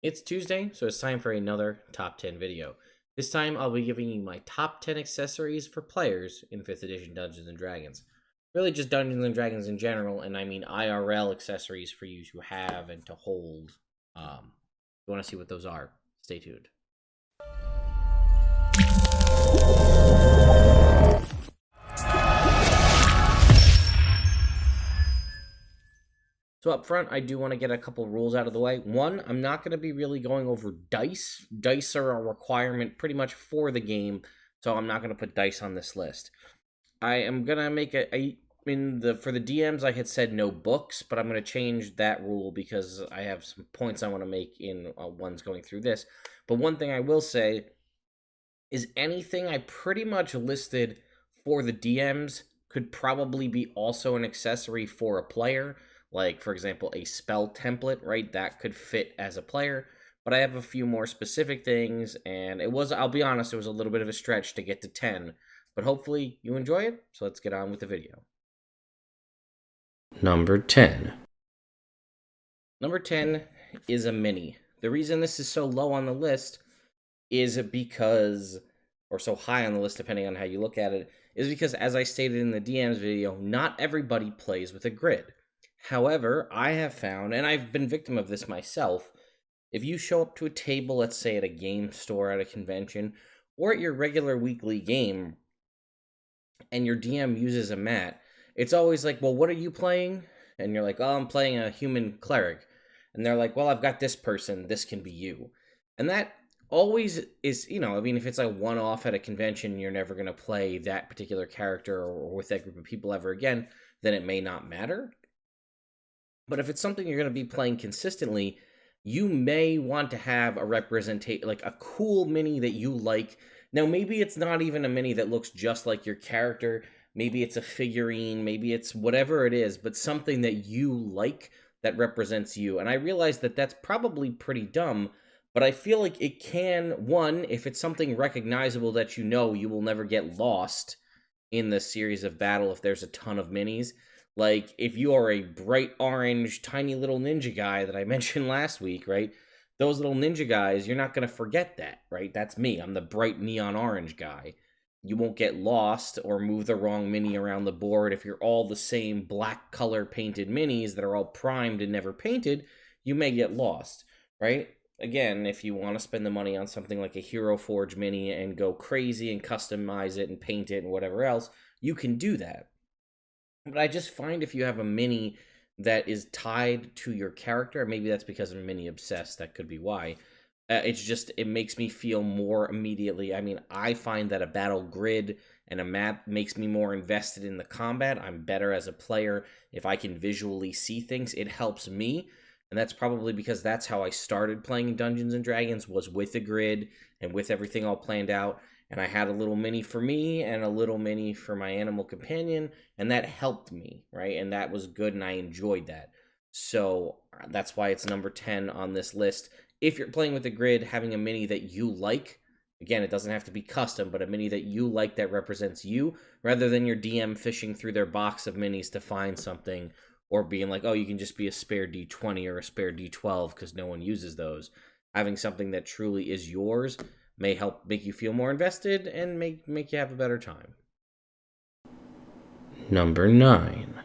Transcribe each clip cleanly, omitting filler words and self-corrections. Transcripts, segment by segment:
It's Tuesday, so it's time for another top 10 video. This time I'll be giving you my top 10 accessories for players in 5th edition Dungeons & Dragons. Really just Dungeons & Dragons in general, and I mean IRL accessories for you to have and to hold. If you want to see what those are, stay tuned. So up front, I do want to get a couple rules out of the way. One, I'm not going to be really going over dice. Dice are a requirement pretty much for the game, so I'm not going to put dice on this list. I am going to make for the DMs, I had said no books, but I'm going to change that rule because I have some points I want to make in ones going through this. But one thing I will say is anything I pretty much listed for the DMs could probably be also an accessory for a player. Like, for example, a spell template, right? That could fit as a player. But I have a few more specific things, and I'll be honest, it was a little bit of a stretch to get to 10. But hopefully you enjoy it, so let's get on with the video. Number 10. Number 10 is a mini. The reason this is so low on the list is because, or so high on the list depending on how you look at it, is because, as I stated in the DMs video, not everybody plays with a grid. However, I have found, and I've been victim of this myself, if you show up to a table, let's say at a game store, at a convention, or at your regular weekly game, and your DM uses a mat, it's always like, well, what are you playing? And you're like, oh, I'm playing a human cleric. And they're like, well, I've got this person, this can be you. And that always is, if it's a one-off at a convention, you're never going to play that particular character or with that group of people ever again, then it may not matter. But if it's something you're going to be playing consistently, you may want to have a representation, like a cool mini that you like. Now, maybe it's not even a mini that looks just like your character. Maybe it's a figurine. Maybe it's whatever it is, but something that you like that represents you. And I realize that that's probably pretty dumb, but I feel like it can, one, if it's something recognizable that you will never get lost in the series of battle if there's a ton of minis. Like, if you are a bright orange, tiny little ninja guy that I mentioned last week, right? Those little ninja guys, you're not going to forget that, right? That's me. I'm the bright neon orange guy. You won't get lost or move the wrong mini around the board if you're all the same black color painted minis that are all primed and never painted. You may get lost, right? Again, if you want to spend the money on something like a Hero Forge mini and go crazy and customize it and paint it and whatever else, you can do that. But I just find if you have a mini that is tied to your character, maybe that's because I'm mini obsessed, that could be why. It makes me feel more immediately. I mean, I find that a battle grid and a map makes me more invested in the combat. I'm better as a player if I can visually see things. It helps me, and that's probably because that's how I started playing Dungeons & Dragons, was with a grid and with everything all planned out. And I had a little mini for me and a little mini for my animal companion, and that helped me, right? And that was good, and I enjoyed that. So that's why it's number 10 on this list. If you're playing with a grid, having a mini that you like, again, it doesn't have to be custom, but a mini that you like that represents you, rather than your DM fishing through their box of minis to find something, or being like, oh, you can just be a spare D20 or a spare D12 because no one uses those. Having something that truly is yours may help make you feel more invested and make you have a better time. Number 9.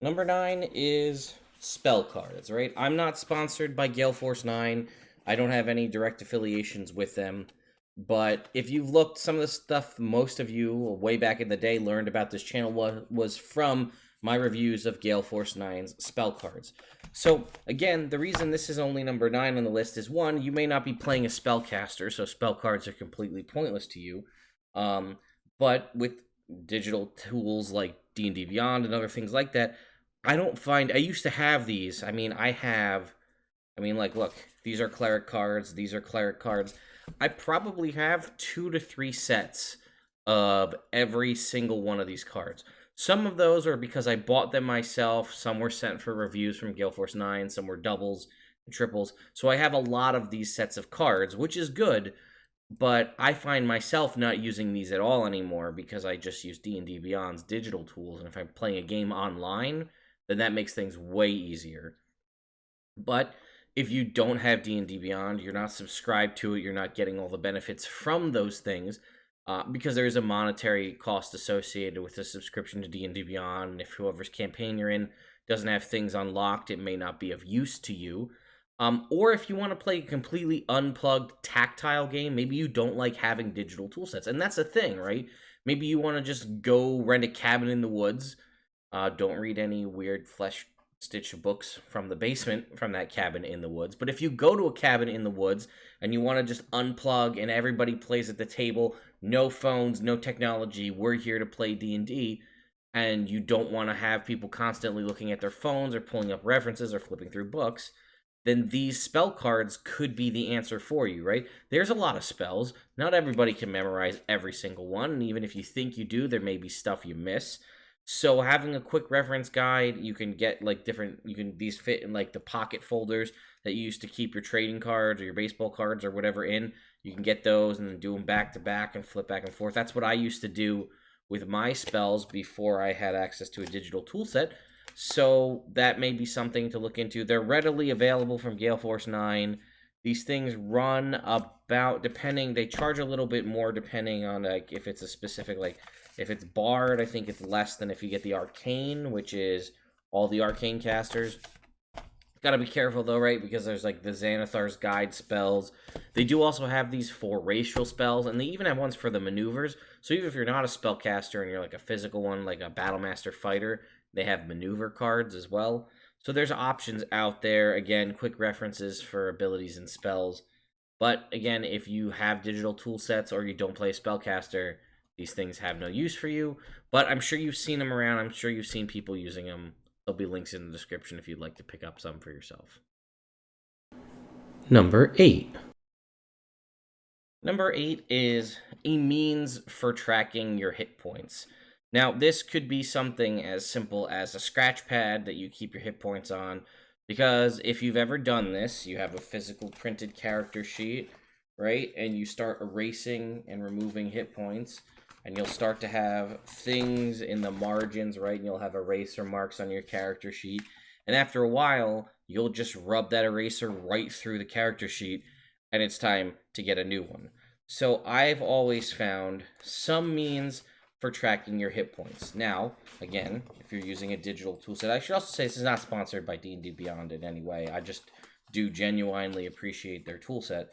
Number 9 is spell cards, right? I'm not sponsored by Gale Force 9. I don't have any direct affiliations with them. But if you've looked, some of the stuff most of you way back in the day learned about this channel was from my reviews of Gale Force 9's spell cards. So, again, the reason this is only number 9 on the list is, one, you may not be playing a spellcaster, so spell cards are completely pointless to you. But with digital tools like D&D Beyond and other things like that, I used to have these. Look, these are cleric cards, these are cleric cards. I probably have 2 to 3 sets of every single one of these cards. Some of those are because I bought them myself. Some were sent for reviews from Gale Force 9. Some were doubles and triples. So I have a lot of these sets of cards, which is good. But I find myself not using these at all anymore because I just use D&D Beyond's digital tools. And if I'm playing a game online, then that makes things way easier. But if you don't have D&D Beyond, you're not subscribed to it, you're not getting all the benefits from those things, because there is a monetary cost associated with the subscription to D&D Beyond. And if whoever's campaign you're in doesn't have things unlocked, it may not be of use to you. Or if you want to play a completely unplugged tactile game, maybe you don't like having digital tool sets. And that's the thing, right? Maybe you want to just go rent a cabin in the woods. Don't read any weird flesh stitch books from the basement from that cabin in the woods. But if you go to a cabin in the woods and you want to just unplug and everybody plays at the table, no phones, no technology, we're here to play D&D, and you don't want to have people constantly looking at their phones or pulling up references or flipping through books, then these spell cards could be the answer for you, right? There's a lot of spells. Not everybody can memorize every single one, and even if you think you do, there may be stuff you miss. So having a quick reference guide, you can get like these fit in like the pocket folders that you used to keep your trading cards or your baseball cards or whatever in. You can get those and then do them back to back and flip back and forth. That's what I used to do with my spells before I had access to a digital tool set. So that may be something to look into. They're readily available from Gale Force 9. These things run about, they charge a little bit more depending on like if it's a specific, like if it's Bard, I think it's less than if you get the Arcane, which is all the Arcane casters. Gotta be careful though, right? Because there's like the Xanathar's Guide spells. They do also have these for racial spells, and they even have ones for the maneuvers. So even if you're not a spellcaster and you're like a physical one, like a Battlemaster fighter, they have maneuver cards as well. So there's options out there. Again, quick references for abilities and spells. But again, if you have digital tool sets or you don't play a spellcaster, these things have no use for you. But I'm sure you've seen them around. I'm sure you've seen people using them. There'll be links in the description if you'd like to pick up some for yourself. Number 8. Number 8 is a means for tracking your hit points. Now, this could be something as simple as a scratch pad that you keep your hit points on, because if you've ever done this, you have a physical printed character sheet, right? And you start erasing and removing hit points, and you'll start to have things in the margins, right? And you'll have eraser marks on your character sheet. And after a while, you'll just rub that eraser right through the character sheet, and it's time to get a new one. So I've always found some means for tracking your hit points. Now, again, if you're using a digital toolset, I should also say this is not sponsored by D&D Beyond in any way. I just do genuinely appreciate their toolset.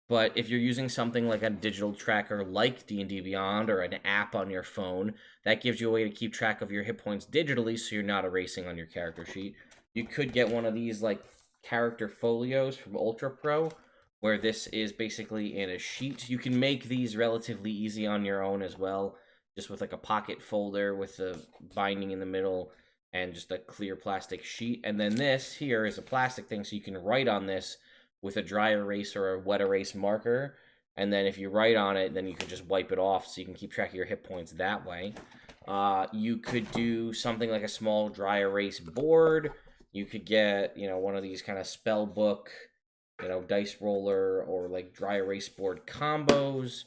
But if you're using something like a digital tracker like D&D Beyond or an app on your phone, that gives you a way to keep track of your hit points digitally so you're not erasing on your character sheet. You could get one of these like character folios from Ultra Pro, where this is basically in a sheet. You can make these relatively easy on your own as well, just with like a pocket folder with the binding in the middle and just a clear plastic sheet. And then this here is a plastic thing, so you can write on this with a dry erase or a wet erase marker. And then if you write on it, then you can just wipe it off so you can keep track of your hit points that way. You could do something like a small dry erase board. You could get, one of these kind of spell book, dice roller or like dry erase board combos.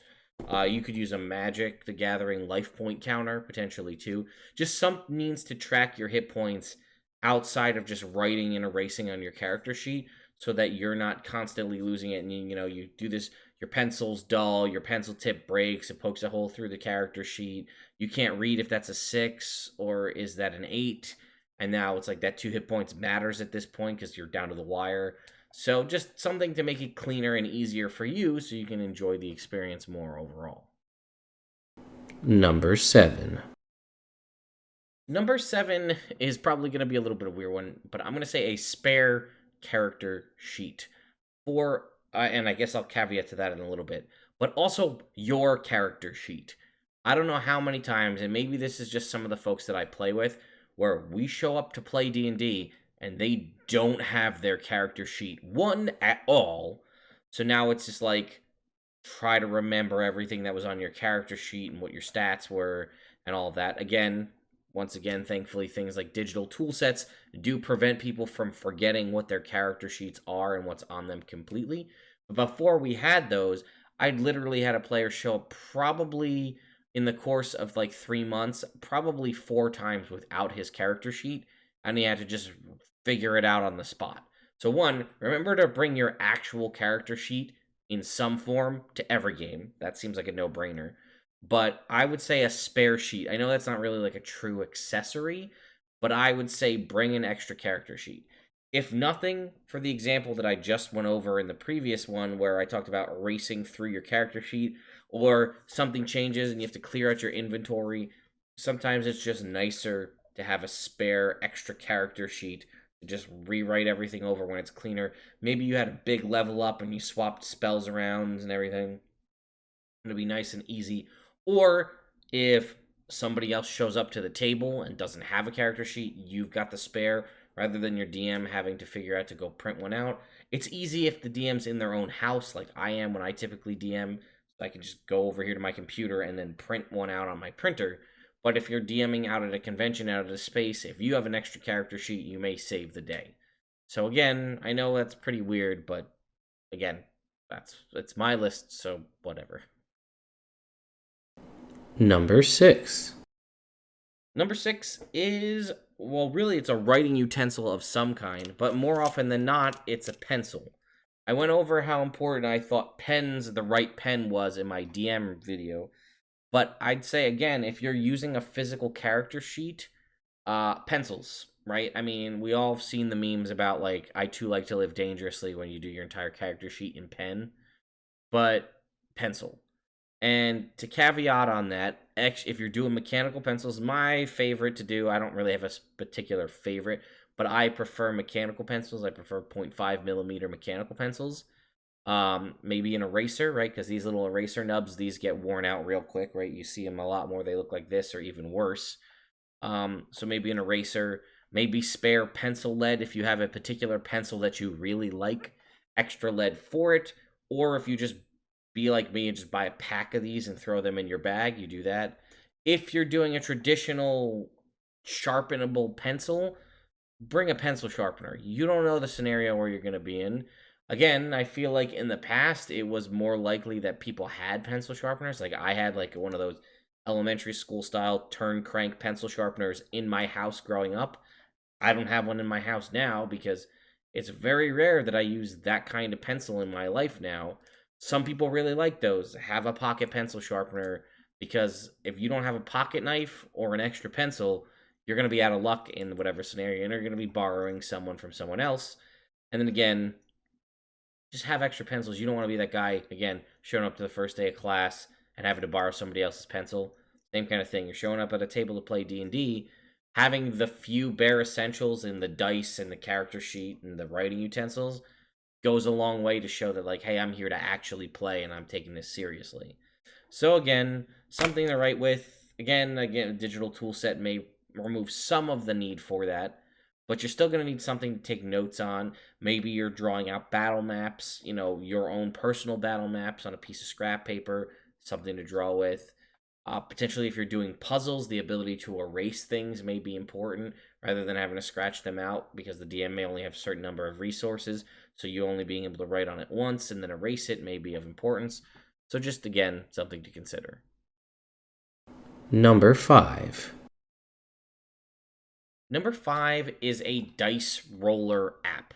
You could use a Magic the Gathering life point counter potentially too. Just some means to track your hit points outside of just writing and erasing on your character sheet, so that you're not constantly losing it. And you do this, your pencil's dull, your pencil tip breaks, it pokes a hole through the character sheet. You can't read if that's a 6 or is that an 8. And now it's like that 2 hit points matters at this point because you're down to the wire. So just something to make it cleaner and easier for you so you can enjoy the experience more overall. Number 7. Number 7 is probably going to be a little bit of a weird one, but I'm going to say a spare character sheet for, and I guess I'll caveat to that in a little bit, but also your character sheet. I don't know how many times, and maybe this is just some of the folks that I play with, where we show up to play D&D and they don't have their character sheet one at all. So now it's just like, try to remember everything that was on your character sheet and what your stats were and all of that. Once again, thankfully, things like digital tool sets do prevent people from forgetting what their character sheets are and what's on them completely. But before we had those, I'd literally had a player show up probably in the course of like 3 months, probably 4 times without his character sheet, and he had to just figure it out on the spot. So one, remember to bring your actual character sheet in some form to every game. That seems like a no-brainer. But I would say a spare sheet. I know that's not really like a true accessory, but I would say bring an extra character sheet. If nothing, for the example that I just went over in the previous one where I talked about racing through your character sheet, or something changes and you have to clear out your inventory, sometimes it's just nicer to have a spare extra character sheet to just rewrite everything over when it's cleaner. Maybe you had a big level up and you swapped spells around and everything. It'll be nice and easy. Or if somebody else shows up to the table and doesn't have a character sheet, you've got the spare rather than your DM having to figure out to go print one out. It's easy if the DM's in their own house, like I am when I typically DM. So I can just go over here to my computer and then print one out on my printer. But if you're DMing out at a convention, out at a space, if you have an extra character sheet, you may save the day. So again, I know that's pretty weird, but again, it's my list, so whatever. Number 6. Number 6 is, well, really it's a writing utensil of some kind, but more often than not, it's a pencil. I went over how important I thought the right pen was in my DM video, but I'd say again, if you're using a physical character sheet, pencils, right? I mean, we all have seen the memes about like, I too like to live dangerously when you do your entire character sheet in pen, but pencil. And to caveat on that, if you're doing mechanical pencils, my favorite to do, I don't really have a particular favorite, but I prefer mechanical pencils. I prefer 0.5 millimeter mechanical pencils. Maybe an eraser, right? Because these little eraser nubs, these get worn out real quick, right? You see them a lot more. They look like this or even worse. So maybe an eraser, maybe spare pencil lead if you have a particular pencil that you really like, extra lead for it. Or if you just be like me and just buy a pack of these and throw them in your bag, you do that. If you're doing a traditional sharpenable pencil, bring a pencil sharpener. You don't know the scenario where you're going to be in. Again, I feel like in the past it was more likely that people had pencil sharpeners. Like I had like one of those elementary school style turn crank pencil sharpeners in my house growing up. I don't have one in my house now because it's very rare that I use that kind of pencil in my life now. Some people really like those. Have a pocket pencil sharpener because if you don't have a pocket knife or an extra pencil, you're going to be out of luck in whatever scenario and you're going to be borrowing someone from someone else. And then again, just have extra pencils. You don't want to be that guy, again, showing up to the first day of class and having to borrow somebody else's pencil. Same kind of thing. You're showing up at a table to play D&D, having the few bare essentials in the dice and the character sheet and the writing utensils goes a long way to show that, like, hey, I'm here to actually play and I'm taking this seriously. So again, something to write with. Again, a digital tool set may remove some of the need for that, but you're still going to need something to take notes on. Maybe you're drawing out battle maps, your own personal battle maps on a piece of scrap paper, something to draw with. Potentially, if you're doing puzzles, the ability to erase things may be important rather than having to scratch them out because the DM may only have a certain number of resources. So you only being able to write on it once and then erase it may be of importance. So just, again, something to consider. Number 5. Number 5 is a dice roller app.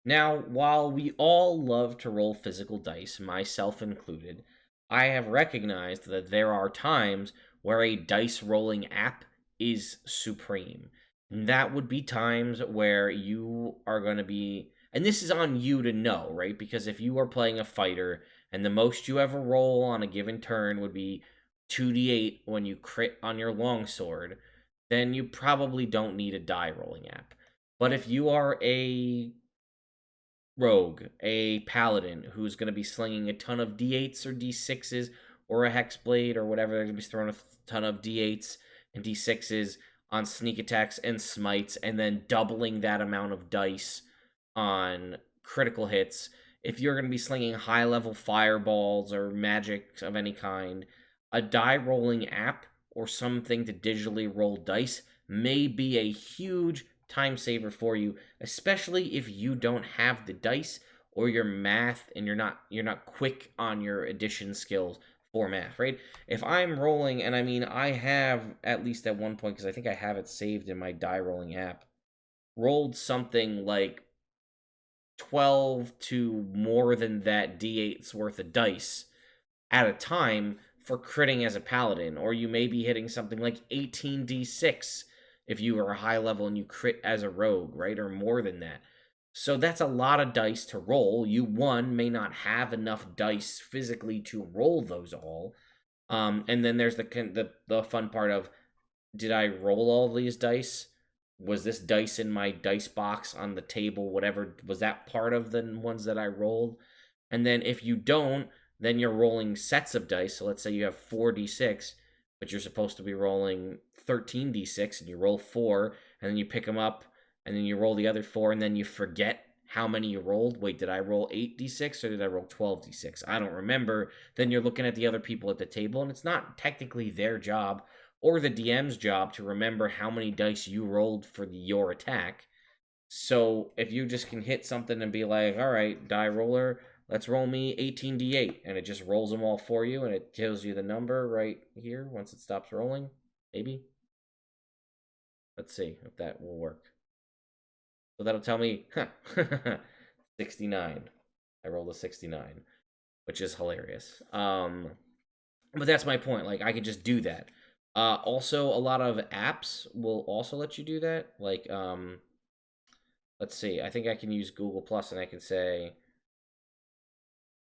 Now, while we all love to roll physical dice, myself included, I have recognized that there are times where a dice rolling app is supreme. That would be times where you are going to be, and this is on you to know, right? Because if you are playing a fighter and the most you ever roll on a given turn would be 2d8 when you crit on your longsword, then you probably don't need a die rolling app. But if you are a rogue, a paladin who's going to be slinging a ton of d8s or d6s or a hexblade or whatever, they're going to be throwing a ton of d8s and d6s on sneak attacks and smites and then doubling that amount of dice on critical hits. If you're going to be slinging high level fireballs or magic of any kind, a die rolling app or something to digitally roll dice may be a huge time saver for you, especially if you don't have the dice or your math and you're not quick on your addition skills for math, right? If I'm rolling, and I mean I have at least at one point, because I think I have it saved in my die rolling app, rolled something like 12 to more than that d8's worth of dice at a time for critting as a paladin, or you may be hitting something like 18d6 if you are a high level and you crit as a rogue, right? Or more than that. So that's a lot of dice to roll. You, one, may not have enough dice physically to roll those all. And then there's the fun part of, did I roll all these dice? Was this dice in my dice box on the table? Whatever, was that part of the ones that I rolled? And then if you don't, then you're rolling sets of dice. So let's say you have 4d6, but you're supposed to be rolling 13d6, and you roll 4, and then you pick them up, and then you roll the other 4, and then you forget how many you rolled. Wait, did I roll 8d6 or did I roll 12d6? I don't remember. Then you're looking at the other people at the table, and it's not technically their job or the DM's job to remember how many dice you rolled for your attack. So if you just can hit something and be like, all right, die roller, let's roll me 18d8, and it just rolls them all for you, and it tells you the number right here once it stops rolling, maybe. Let's see if that will work. So that'll tell me, 69. I rolled a 69, which is hilarious. But that's my point. Like, I could just do that. Also, a lot of apps will also let you do that. Like, let's see. I think I can use Google Plus, and I can say,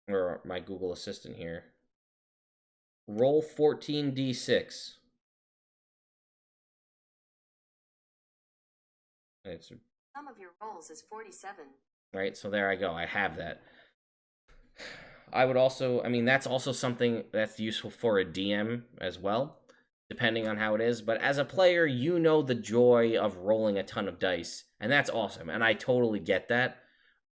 or my Google Assistant here, roll 14d6. It's Sum of your rolls is 47. Right, so there I go. I have that. I would also, I mean, that's also something that's useful for a DM as well, depending on how it is. But as a player, you know the joy of rolling a ton of dice, and that's awesome. And I totally get that.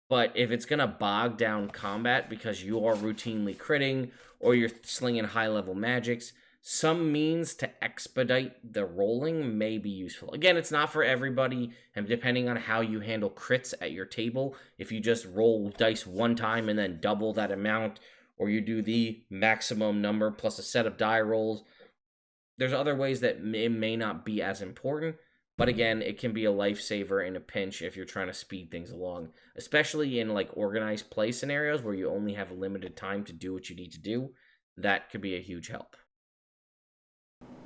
But if it's going to bog down combat because you are routinely critting or you're slinging high-level magics, some means to expedite the rolling may be useful. Again, it's not for everybody, and depending on how you handle crits at your table, if you just roll dice one time and then double that amount, or you do the maximum number plus a set of die rolls, there's other ways that it may not be as important. But again, it can be a lifesaver in a pinch if you're trying to speed things along, especially in like organized play scenarios where you only have a limited time to do what you need to do. That could be a huge help.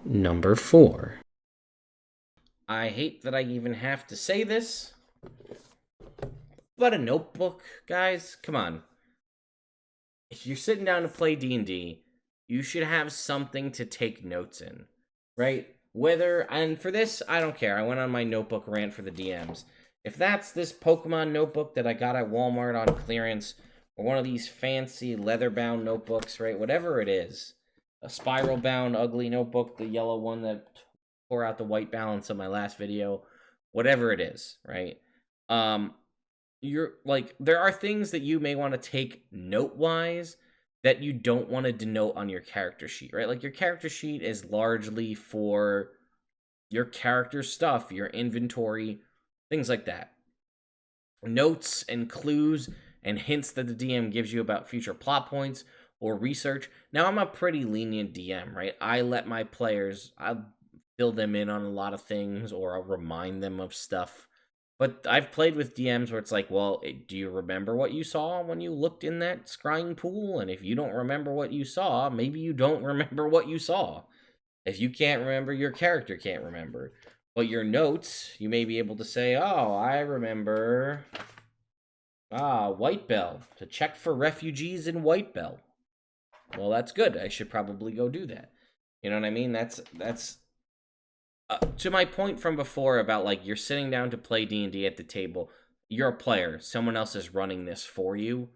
Number 4. I hate that I even have to say this, but a notebook, guys, come on. If you're sitting down to play D&D, you should have something to take notes in, right? And for this, I don't care. I went on my notebook rant for the DMs. If that's this Pokemon notebook that I got at Walmart on clearance, or one of these fancy leather-bound notebooks, right? Whatever it is. A spiral-bound ugly notebook, the yellow one that tore out the white balance of my last video. Whatever it is, right? You're like, there are things that you may want to take note-wise that you don't want to denote on your character sheet, right? Like, your character sheet is largely for your character stuff, your inventory, things like that. Notes and clues and hints that the DM gives you about future plot points or research. Now, I'm a pretty lenient DM, right? I let my players, I'll fill them in on a lot of things, or I'll remind them of stuff. But I've played with DMs where it's like, well, do you remember what you saw when you looked in that scrying pool? And if you don't remember what you saw, maybe you don't remember what you saw. If you can't remember, your character can't remember. But your notes, you may be able to say, oh, I remember, White Bell, to check for refugees in White Bell. Well, that's good. I should probably go do that. You know what I mean? That's to my point from before about, like, you're sitting down to play D&D at the table. You're a player. Someone else is running this for you.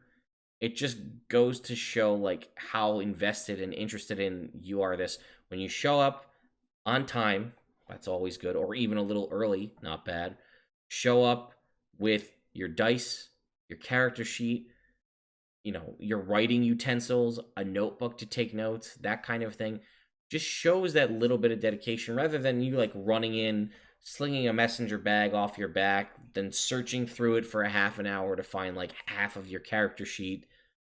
It just goes to show, like, how invested and interested in you are this. When you show up on time, that's always good, or even a little early, not bad. Show up with your dice, your character sheet, you know, your writing utensils, a notebook to take notes, that kind of thing. Just shows that little bit of dedication rather than you like running in, slinging a messenger bag off your back, then searching through it for a half an hour to find like half of your character sheet.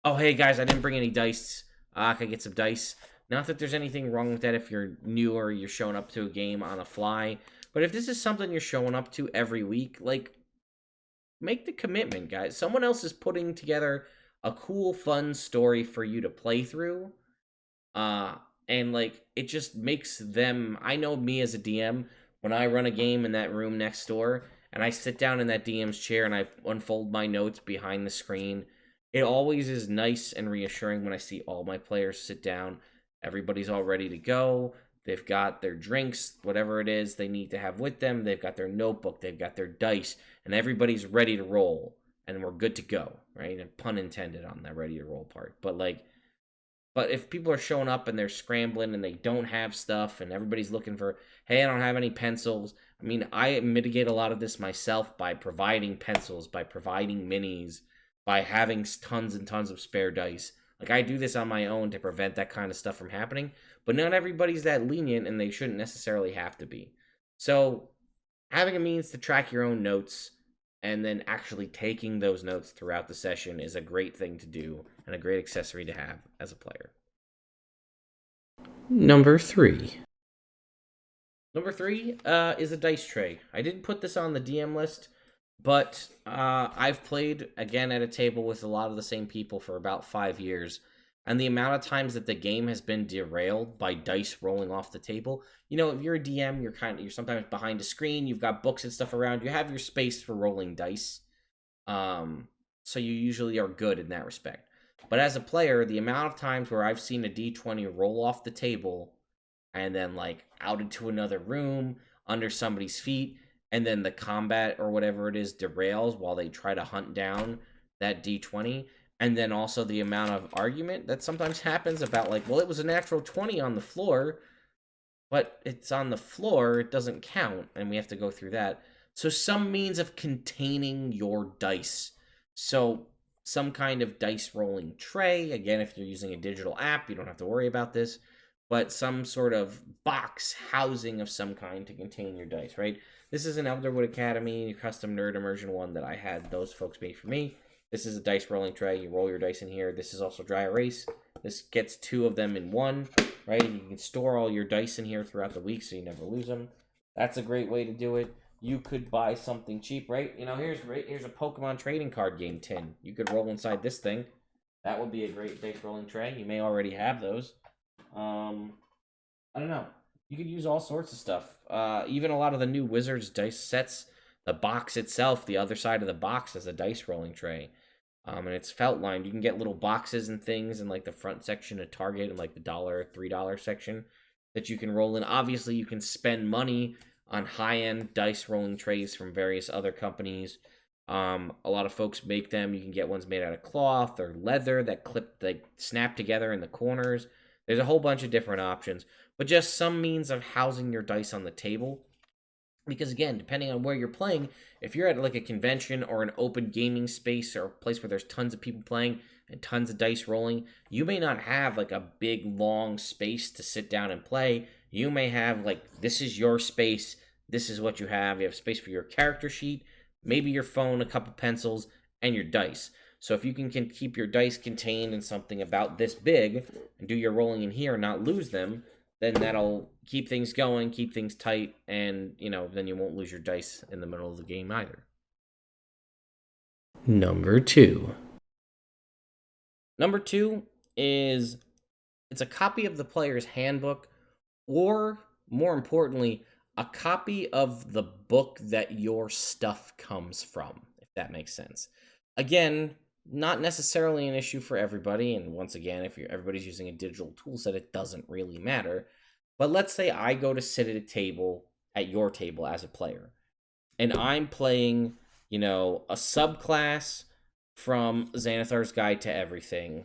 Oh, hey guys, I didn't bring any dice. Can I get some dice? Not that there's anything wrong with that if you're new or you're showing up to a game on the fly. But if this is something you're showing up to every week, like, make the commitment, guys. Someone else is putting together a cool, fun story for you to play through. Uh, and like it just makes them. I know me as a DM, when I run a game in that room next door and I sit down in that DM's chair and I unfold my notes behind the screen, it always is nice and reassuring when I see all my players sit down. Everybody's all ready to go. They've got their drinks, whatever it is they need to have with them. They've got their notebook, they've got their dice, and everybody's ready to roll. And we're good to go, right? And pun intended on that ready to roll part. But if people are showing up and they're scrambling and they don't have stuff and everybody's looking for, hey, I don't have any pencils. I mean, I mitigate a lot of this myself by providing pencils, by providing minis, by having tons and tons of spare dice. Like, I do this on my own to prevent that kind of stuff from happening. But not everybody's that lenient, and they shouldn't necessarily have to be. So, having a means to track your own notes and then actually taking those notes throughout the session is a great thing to do and a great accessory to have as a player. Number 3. Number 3 is a dice tray. I didn't put this on the DM list, but I've played, again, at a table with a lot of the same people for about 5 years. And the amount of times that the game has been derailed by dice rolling off the table. You know, if you're a DM, you're sometimes behind a screen, you've got books and stuff around, you have your space for rolling dice. So you usually are good in that respect. But as a player, the amount of times where I've seen a D20 roll off the table and then like out into another room under somebody's feet, and then the combat or whatever it is derails while they try to hunt down that D20. And then also the amount of argument that sometimes happens about like, well, it was a natural 20 on the floor, but it's on the floor, it doesn't count, and we have to go through that. So some means of containing your dice. So some kind of dice rolling tray. Again, if you're using a digital app, you don't have to worry about this. But some sort of box housing of some kind to contain your dice, right? This is an Elderwood Academy custom nerd immersion one that I had those folks made for me. This is a dice rolling tray. You roll your dice in here. This is also dry erase. This gets 2 of them in one, right? You can store all your dice in here throughout the week so you never lose them. That's a great way to do it. You could buy something cheap, right? You know, here's a Pokemon trading card game tin. You could roll inside this thing. That would be a great dice rolling tray. You may already have those. I don't know. You could use all sorts of stuff. Even a lot of the new Wizards dice sets, the box itself, the other side of the box is a dice rolling tray. And it's felt lined. You can get little boxes and things in like the front section of Target and like the $3 section that you can roll in. Obviously, you can spend money on high-end dice rolling trays from various other companies. A lot of folks make them. You can get ones made out of cloth or leather that snap together in the corners. There's a whole bunch of different options, but just some means of housing your dice on the table. Because again, depending on where you're playing, if you're at like a convention or an open gaming space or a place where there's tons of people playing and tons of dice rolling, you may not have like a big long space to sit down and play. You may have like, this is your space, this is what you have. You have space for your character sheet, maybe your phone, a couple pencils, and your dice. So if you can keep your dice contained in something about this big and do your rolling in here and not lose them, then that'll keep things going, keep things tight, and, you know, then you won't lose your dice in the middle of the game either. Number 2. Number 2 is, it's a copy of the player's handbook, or, more importantly, a copy of the book that your stuff comes from, if that makes sense. Again, not necessarily an issue for everybody, and once again, if everybody's using a digital tool set, it doesn't really matter. But let's say I go to sit at a table, at your table as a player, and I'm playing, you know, a subclass from Xanathar's Guide to Everything,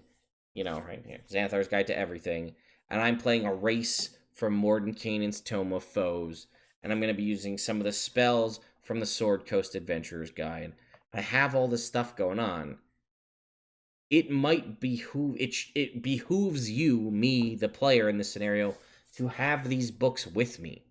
you know, right here, Xanathar's Guide to Everything, and I'm playing a race from Mordenkainen's Tome of Foes, and I'm going to be using some of the spells from the Sword Coast Adventurer's Guide. I have all this stuff going on. It might behoove it behooves you, me, the player in this scenario, to have these books with me,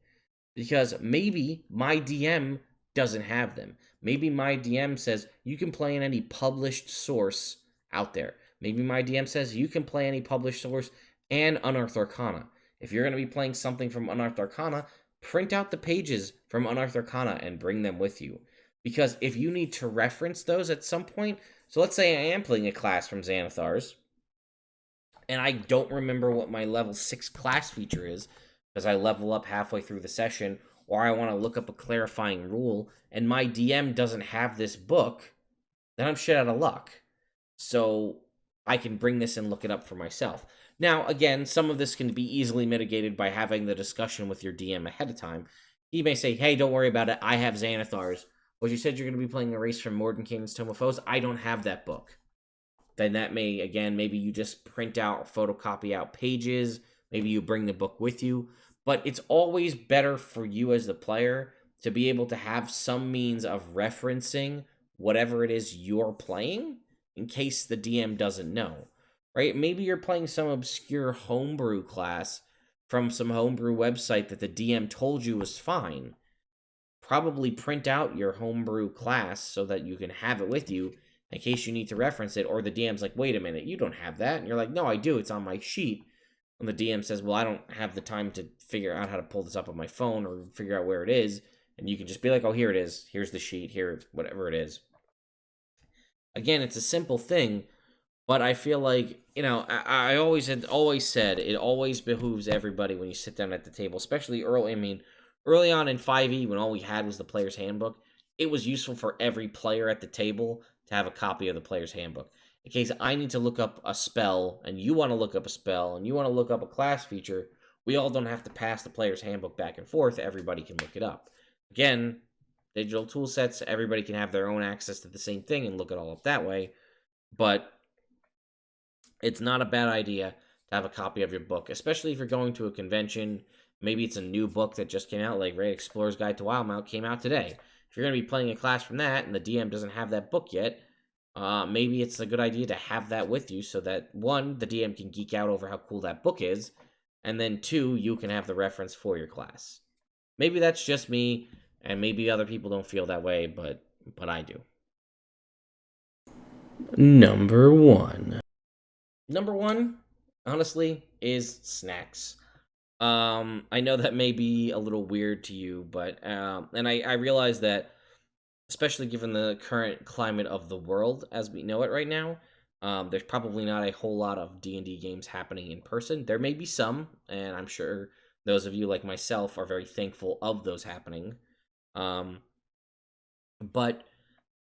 because maybe my DM doesn't have them. Maybe my DM says you can play in any published source out there. Maybe my DM says you can play any published source and Unearthed Arcana. If you're going to be playing something from Unearthed Arcana, print out the pages from Unearthed Arcana and bring them with you. Because if you need to reference those at some point, so let's say I am playing a class from Xanathar's, and I don't remember what my level 6 class feature is, because I level up halfway through the session, or I want to look up a clarifying rule, and my DM doesn't have this book, then I'm shit out of luck. So I can bring this and look it up for myself. Now, again, some of this can be easily mitigated by having the discussion with your DM ahead of time. He may say, hey, don't worry about it. I have Xanathar's. But you said you're going to be playing Erase from Mordenkainen's Tome of Foes. I don't have that book. Then that may, again, maybe you just print out or photocopy out pages. Maybe you bring the book with you. But it's always better for you as the player to be able to have some means of referencing whatever it is you're playing in case the DM doesn't know, right? Maybe you're playing some obscure homebrew class from some homebrew website that the DM told you was fine. Probably print out your homebrew class so that you can have it with you in case you need to reference it, or the DM's like, wait a minute, you don't have that. And you're like, no, I do. It's on my sheet. And the DM says, well, I don't have the time to figure out how to pull this up on my phone or figure out where it is. And you can just be like, oh, here it is. Here's the sheet. Here, whatever it is. Again, it's a simple thing, but I feel like, I always said it always behooves everybody when you sit down at the table, especially early on in 5e when all we had was the player's handbook. It was useful for every player at the table to have a copy of the player's handbook. In case I need to look up a spell, and you want to look up a spell, and you want to look up a class feature, we all don't have to pass the player's handbook back and forth. Everybody can look it up. Again, digital tool sets, everybody can have their own access to the same thing and look it all up that way. But it's not a bad idea to have a copy of your book, especially if you're going to a convention. Maybe it's a new book that just came out, like Raid Explorer's Guide to Wildemount came out today. If you're going to be playing a class from that and the DM doesn't have that book yet, maybe it's a good idea to have that with you so that, one, the DM can geek out over how cool that book is, and then, two, you can have the reference for your class. Maybe that's just me, and maybe other people don't feel that way, but I do. Number one, honestly, is snacks. I know that may be a little weird to you, but and I realize that, especially given the current climate of the world as we know it right now, there's probably not a whole lot of D&D games happening in person. There may be some, and I'm sure those of you like myself are very thankful of those happening. But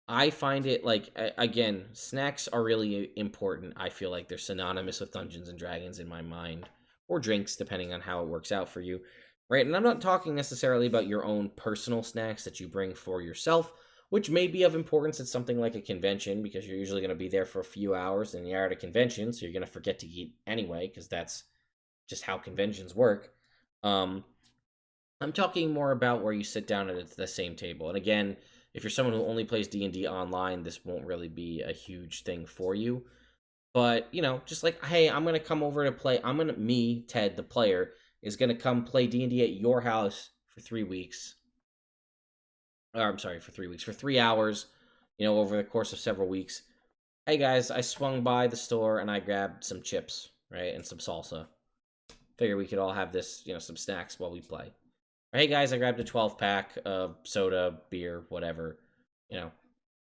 I find it like, again, snacks are really important. I feel like they're synonymous with Dungeons and Dragons in my mind, or drinks, depending on how it works out for you, right? And I'm not talking necessarily about your own personal snacks that you bring for yourself, which may be of importance at something like a convention, because you're usually going to be there for a few hours and you're at a convention, so you're going to forget to eat anyway, because that's just how conventions work. I'm talking more about where you sit down at the same table. And again, if you're someone who only plays D&D online, this won't really be a huge thing for you. But, just like, hey, I'm going to come over to play. Me, Ted, the player, is going to come play D&D at your house for 3 weeks. Or, I'm sorry, for 3 weeks. For 3 hours, over the course of several weeks. Hey, guys, I swung by the store and I grabbed some chips, right, and some salsa. Figure we could all have this, some snacks while we play. Hey guys, I grabbed a 12-pack of soda, beer, whatever.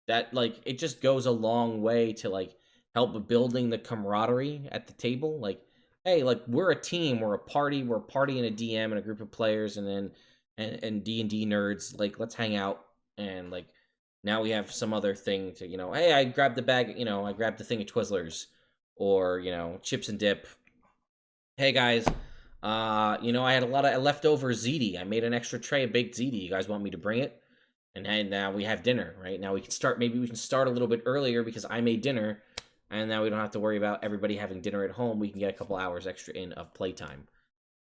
That, like, it just goes a long way to, like, help building the camaraderie at the table. Like, hey, like, we're a team, we're a party and a DM and a group of players, and then and D&D nerds. Like, let's hang out, and like now we have some other thing to, hey, I grabbed the bag, I grabbed the thing of Twizzlers, or chips and dip. Hey guys, I had a lot of leftover ziti. I made an extra tray of baked ziti. You guys want me to bring it? And now we have dinner, right? Now we can start. Maybe we can start a little bit earlier because I made dinner, and now we don't have to worry about everybody having dinner at home. We can get a couple hours extra in of playtime.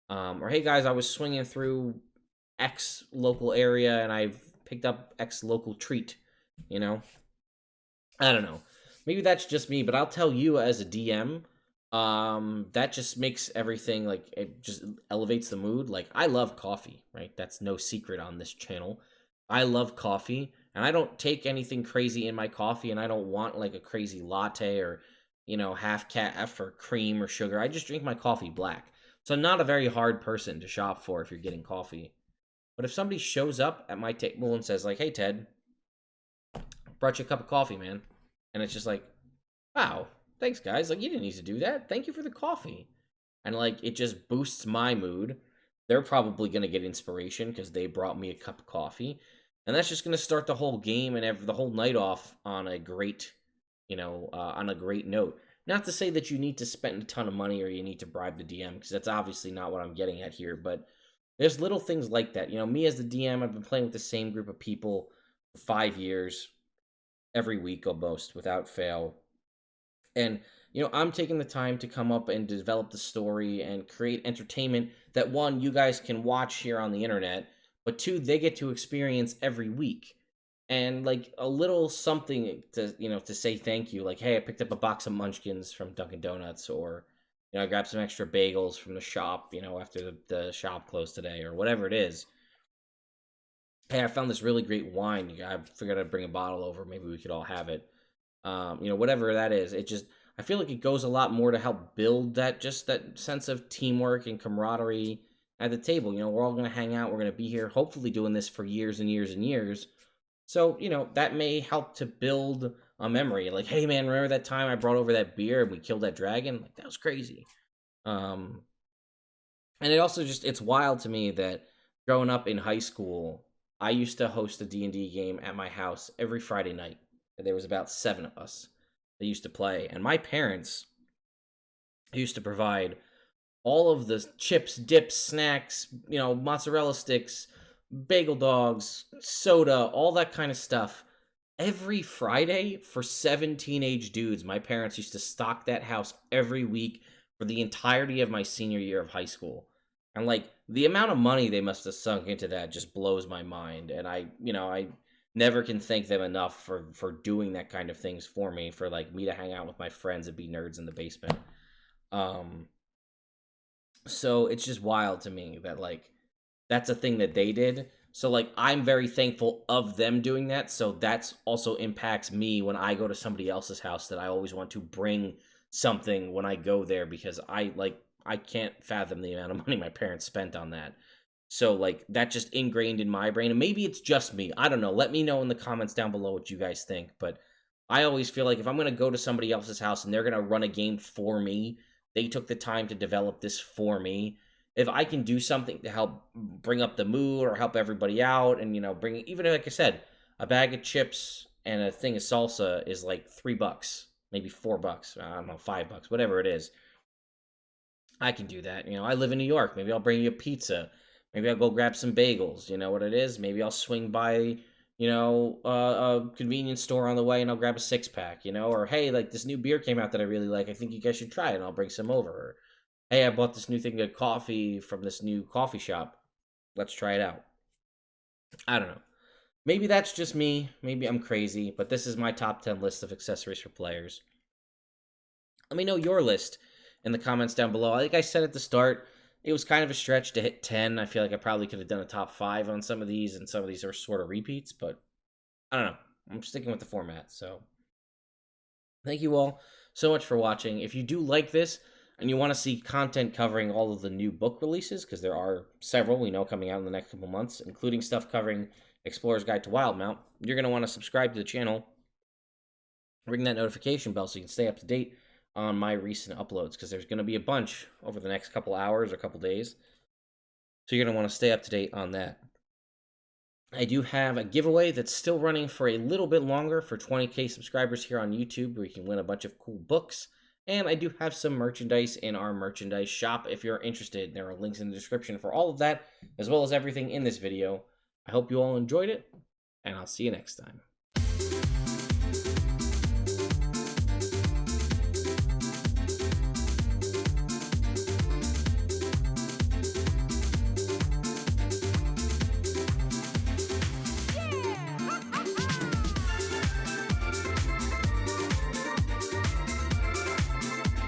Or hey guys, I was swinging through X local area and I've picked up X local treat. I don't know. Maybe that's just me, but I'll tell you as a DM, that just makes everything, like, it just elevates the mood. Like, I love coffee, right? That's no secret on this channel. I love coffee, and I don't take anything crazy in my coffee, and I don't want like a crazy latte or half calf or cream or sugar. I just drink my coffee black. So I'm not a very hard person to shop for if you're getting coffee. But if somebody shows up at my table and says, like, hey Ted, brought you a cup of coffee, man. And it's just like, wow, thanks, guys. Like, you didn't need to do that. Thank you for the coffee. And, like, it just boosts my mood. They're probably going to get inspiration because they brought me a cup of coffee. And that's just going to start the whole game and the whole night off on a great, on a great note. Not to say that you need to spend a ton of money or you need to bribe the DM, because that's obviously not what I'm getting at here. But there's little things like that. Me as the DM, I've been playing with the same group of people for 5 years, every week almost, without fail. And, I'm taking the time to come up and develop the story and create entertainment that, one, you guys can watch here on the internet, but two, they get to experience every week. And, like, a little something to say thank you. Like, hey, I picked up a box of Munchkins from Dunkin' Donuts, or, I grabbed some extra bagels from the shop, after the shop closed today, or whatever it is. Hey, I found this really great wine. I figured I'd bring a bottle over. Maybe we could all have it. Whatever that is, I feel like it goes a lot more to help build that sense of teamwork and camaraderie at the table. We're all going to hang out. We're going to be here, hopefully doing this for years and years and years. So, that may help to build a memory. Like, hey, man, remember that time I brought over that beer and we killed that dragon? Like, that was crazy. And it also it's wild to me that growing up in high school, I used to host a D&D game at my house every Friday night. There was about 7 of us that used to play. And my parents used to provide all of the chips, dips, snacks, mozzarella sticks, bagel dogs, soda, all that kind of stuff. Every Friday for 7 teenage dudes, my parents used to stock that house every week for the entirety of my senior year of high school. And, like, the amount of money they must have sunk into that just blows my mind. And I never can thank them enough for doing that kind of things for me, for, like, me to hang out with my friends and be nerds in the basement. So it's just wild to me that, like, that's a thing that they did. So, like, I'm very thankful of them doing that. So that's also impacts me when I go to somebody else's house, that I always want to bring something when I go there, because I can't fathom the amount of money my parents spent on that. So, like, that just ingrained in my brain. And maybe it's just me. I don't know. Let me know in the comments down below what you guys think. But I always feel like if I'm going to go to somebody else's house and they're going to run a game for me, they took the time to develop this for me. If I can do something to help bring up the mood or help everybody out, and, bring, even like I said, a bag of chips and a thing of salsa is like $3, maybe $4. I don't know, $5, whatever it is. I can do that. I live in New York. Maybe I'll bring you a pizza. Maybe I'll go grab some bagels. You know what it is? Maybe I'll swing by, a convenience store on the way and I'll grab a 6-pack, or hey, like, this new beer came out that I really like. I think you guys should try it, and I'll bring some over. Or, hey, I bought this new thing of coffee from this new coffee shop. Let's try it out. I don't know. Maybe that's just me. Maybe I'm crazy, but this is my top 10 list of accessories for players. Let me know your list in the comments down below. Like I said at the start, it was kind of a stretch to hit 10. I feel like I probably could have done a top 5 on some of these, and some of these are sort of repeats, but I don't know. I'm sticking with the format, so thank you all so much for watching. If you do like this and you want to see content covering all of the new book releases, because there are several we know coming out in the next couple months, including stuff covering Explorer's Guide to Wildemount, you're going to want to subscribe to the channel, ring that notification bell so you can stay up to date on my recent uploads, because there's going to be a bunch over the next couple hours or couple days. So you're going to want to stay up to date on that. I do have a giveaway that's still running for a little bit longer for 20K subscribers here on YouTube, where you can win a bunch of cool books. And I do have some merchandise in our merchandise shop if you're interested. There are links in the description for all of that, as well as everything in this video. I hope you all enjoyed it, and I'll see you next time.